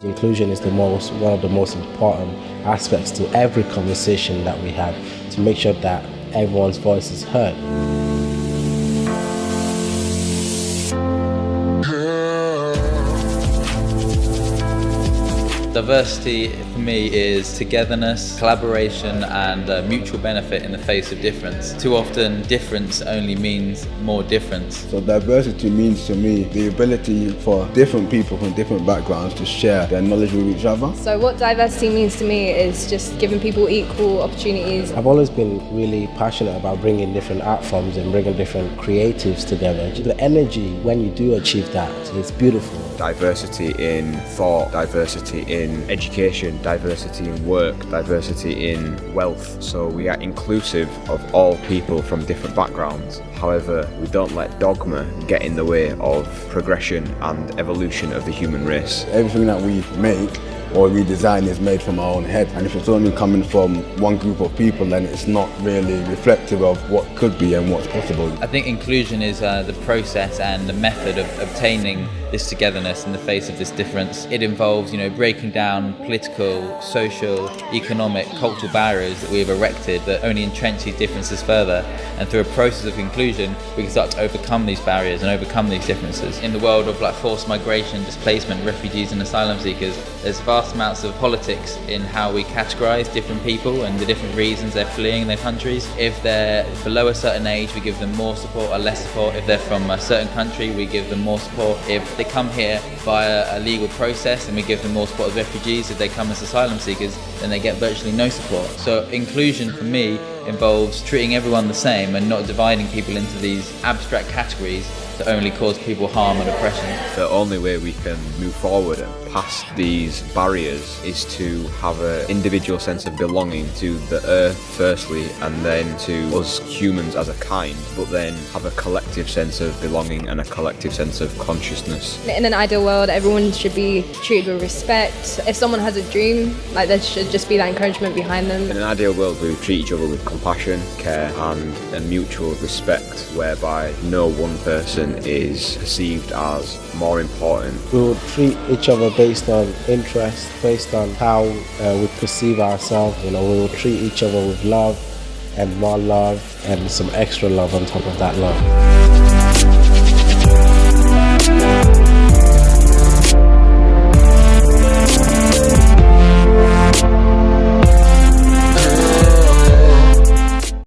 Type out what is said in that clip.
Inclusion is one of the most important aspects to every conversation that we have, to make sure that everyone's voice is heard. Diversity for me is togetherness, collaboration and mutual benefit in the face of difference. Too often difference only means more difference. So diversity means to me the ability for different people from different backgrounds to share their knowledge with each other. So what diversity means to me is just giving people equal opportunities. I've always been really passionate about bringing different art forms and bringing different creatives together. The energy when you do achieve that is beautiful. Diversity in thought, diversity in education, diversity in work, diversity in wealth. So we are inclusive of all people from different backgrounds. However, we don't let dogma get in the way of progression and evolution of the human race. Everything that we make or we design is made from our own head, and if it's only coming from one group of people, then it's not really reflective of what could be and what's possible. I think inclusion is the process and the method of obtaining this togetherness in the face of this difference. It involves, breaking down political, social, economic, cultural barriers that we have erected that only entrench these differences further. And through a process of inclusion, we can start to overcome these barriers and overcome these differences. In the world of forced migration, displacement, refugees and asylum seekers, there's vast amounts of politics in how we categorise different people and the different reasons they're fleeing their countries. If they're below a certain age, we give them more support or less support. If they're from a certain country, we give them more support. If they come here via a legal process, then we give them more support as refugees. If they come as asylum seekers, then they get virtually no support. So inclusion for me involves treating everyone the same and not dividing people into these abstract categories that only cause people harm and oppression. The only way we can move forward and past these barriers is to have an individual sense of belonging to the earth firstly, and then to us humans as a kind, but then have a collective sense of belonging and a collective sense of consciousness. In an ideal world, everyone should be treated with respect. If someone has a dream, there should just be that encouragement behind them. In an ideal world, we would treat each other with compassion, care and mutual respect, whereby no one person is perceived as more important. We will treat each other based on interest, based on how we perceive ourselves. We will treat each other with love and more love and some extra love on top of that love.